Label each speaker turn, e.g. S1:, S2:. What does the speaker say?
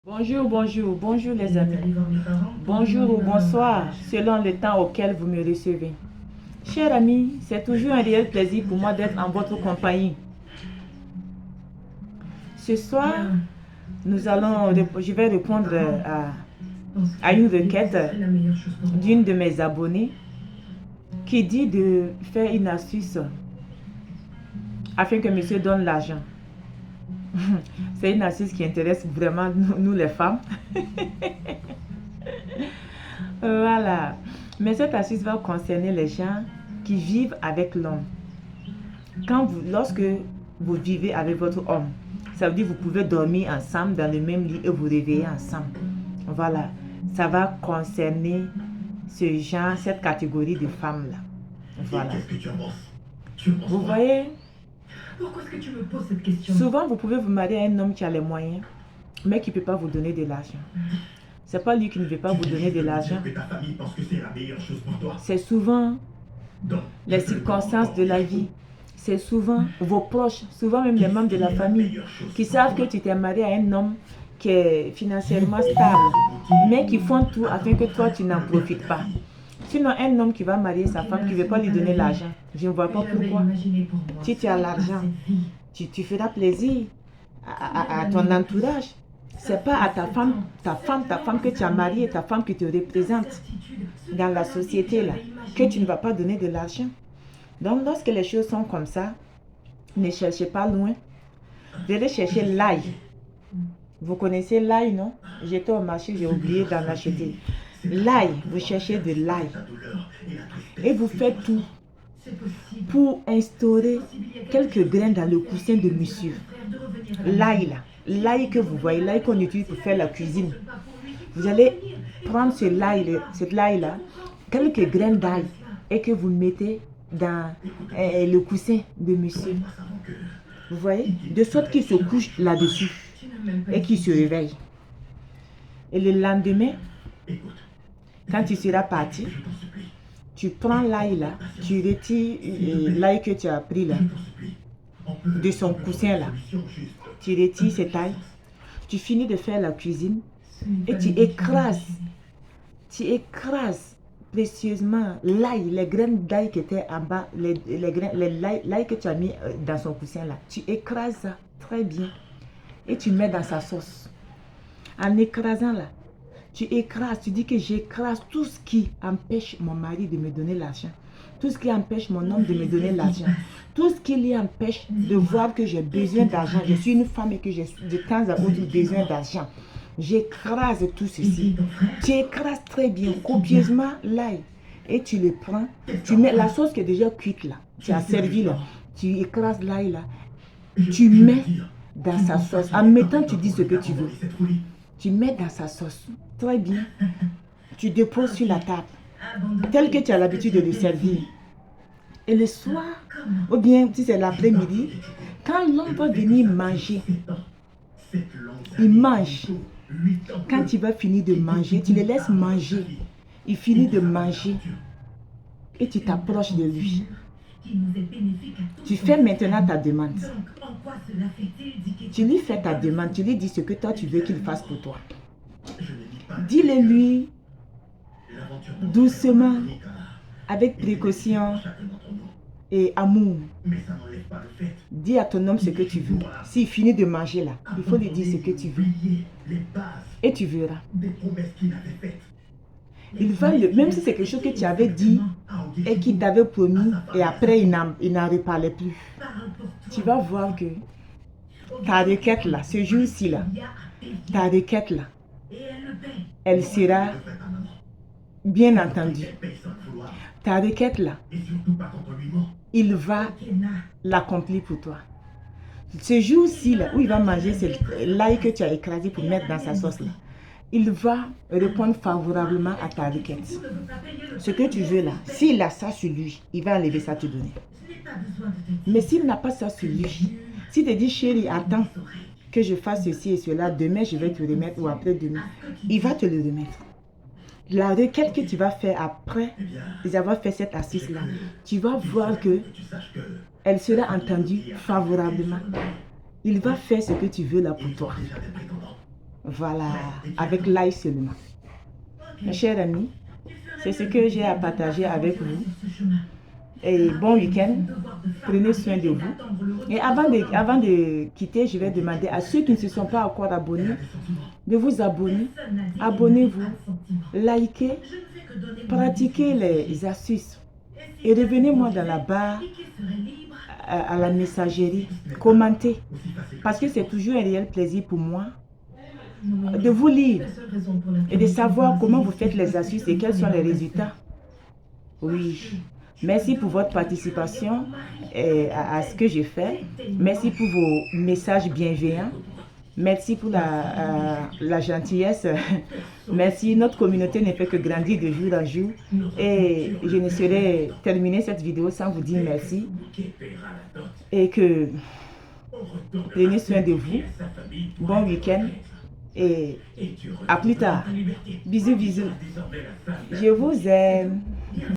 S1: Bonjour, bonjour, bonjour les
S2: Il est
S1: amis.
S2: allé voir mes parents pour
S1: Bonjour ou
S2: demander un
S1: bonsoir,
S2: mariage.
S1: selon le temps auquel vous me recevez. Chers amis, c'est toujours un réel plaisir pour moi d'être en votre compagnie. Ce soir,
S2: Bien,
S1: je vais répondre
S2: je pense
S1: à une
S2: que l'église
S1: requête
S2: serait la meilleure chose pour
S1: d'une
S2: moi.
S1: de mes abonnées qui dit de faire une astuce afin que monsieur donne l'argent. C'est une astuce qui intéresse vraiment nous les femmes. Voilà. Mais cette astuce va concerner les gens qui vivent avec l'homme. Lorsque vous vivez avec votre homme, ça veut dire que vous pouvez dormir ensemble dans le même lit et vous réveiller ensemble. Voilà. Ça va concerner ce genre, cette catégorie de femmes-là. Voilà.
S3: Qu'est-ce que tu en penses? Tu en penses
S1: Vous
S3: quoi?
S1: voyez,
S2: Pourquoi est-ce que tu me poses cette question?
S1: souvent vous pouvez vous marier à un homme qui a les moyens, mais qui ne peut pas vous donner de l'argent. C'est pas lui qui ne veut pas vous donner de l'argent.
S3: Que ta famille pense que c'est la meilleure chose pour toi.
S1: C'est souvent
S3: Donc,
S1: les circonstances de la vie. C'est souvent vos proches, souvent même les membres de la famille, qui savent que tu t'es marié à un homme qui est financièrement stable, mais qui font tout afin que toi, tu n'en profites pas. Sinon, un homme qui va marier sa femme, qui ne veut pas lui donner l'argent, je ne vois pas
S2: Je l'avais
S1: pourquoi.
S2: imaginé pour moi.
S1: Si tu as l'argent, tu feras plaisir à ton entourage. C'est pas à ta femme que tu as mariée, ta femme qui te représente dans la société là, que tu ne vas pas donner de l'argent. Donc, lorsque les choses sont comme ça, ne cherchez pas loin. Vous allez chercher l'ail. Vous connaissez l'ail, non? J'étais au marché, j'ai oublié d'en acheter. L'ail, vous cherchez de l'ail. Et vous faites tout pour instaurer quelques grains dans le coussin de monsieur. L'ail là, l'ail que vous voyez, l'ail qu'on utilise pour faire la cuisine. Vous allez prendre cette l'ail là, quelques grains d'ail et que vous mettez dans le coussin de monsieur. Vous voyez? De sorte qu'il se couche là-dessus et qu'il se réveille. Et le lendemain, quand tu seras parti, tu prends l'ail là, tu retires l'ail que tu as pris là, de son coussin là. Tu retires cet ail, tu finis de faire la cuisine et tu écrases précieusement l'ail, les graines d'ail qui étaient en bas, l'ail que tu as mis dans son coussin là. Tu écrases ça très bien et tu mets dans sa sauce. En écrasant là, tu écrases, tu dis que j'écrase tout ce qui empêche mon mari de me donner l'argent. Tout ce qui empêche mon homme de me donner l'argent. Tout ce qui lui empêche de voir que j'ai besoin d'argent. Je suis une femme et que j'ai de temps à autre besoin d'argent. J'écrase tout ceci. Tu écrases très bien, copieusement l'ail. Et tu le prends. Tu mets la sauce qui est déjà cuite là. Tu as servi là. Tu écrases l'ail là. Tu mets dans sa sauce. En mettant, tu dis ce que tu veux. Tu mets dans sa sauce. Très bien. Tu déposes sur la table. Tel que tu as l'habitude de le servir. Et le soir, ou bien si c'est l'après-midi, quand l'homme va venir manger, il mange. Quand il va finir de manger, tu le laisses manger. Il finit de manger et tu t'approches de lui. Tu fais maintenant ta demande. Tu lui fais ta demande, tu lui dis ce que toi tu veux qu'il fasse pour toi. Dis-le lui doucement, avec précaution et amour. Dis à ton homme ce que tu veux. S'il finit de manger là, il faut lui dire ce que tu veux. Et tu verras. Il va même si c'est quelque chose que tu avais dit et qu'il t'avait promis et après il n'en reparlait plus. Tu vas voir que ta requête là, ce jour-ci là, ta requête là, elle sera bien entendue. Ta requête là, il va l'accomplir pour toi. Ce jour-ci là, où il va manger l'ail que tu as écrasé pour mettre dans sa sauce là, il va répondre favorablement à ta requête. Ce que tu veux là, s'il a ça sur lui, il va enlever ça te donner. Mais s'il n'a pas ça sur lui, s'il te dit chérie, attends que je fasse ceci et cela, demain je vais te remettre ou après-demain, il va te le remettre. La requête que tu vas faire après avoir fait cette astuce là, tu vas voir que elle sera entendue favorablement. Il va faire ce que tu veux là pour toi. Voilà, avec l'ail seulement. Mes chers amis, c'est ce que j'ai à partager avec vous. Et bon week-end, prenez soin de vous. Et avant de quitter, je vais demander à ceux qui ne se sont pas encore abonnés de vous abonner. Abonnez-vous, likez, pratiquez les astuces et revenez-moi dans la barre à la messagerie, commentez, parce que c'est toujours un réel plaisir pour moi de vous lire et de savoir comment vous faites les astuces et quels sont les résultats. Oui. Merci pour votre participation à ce que je fais. Merci pour vos messages bienveillants. Merci pour la gentillesse. Merci. Notre communauté ne fait que grandir de jour en jour. Et je ne saurais terminer cette vidéo sans vous dire merci. Et que prenez soin de vous. Bon week-end. Et à plus tard. Bisous, bisous. Je vous aime.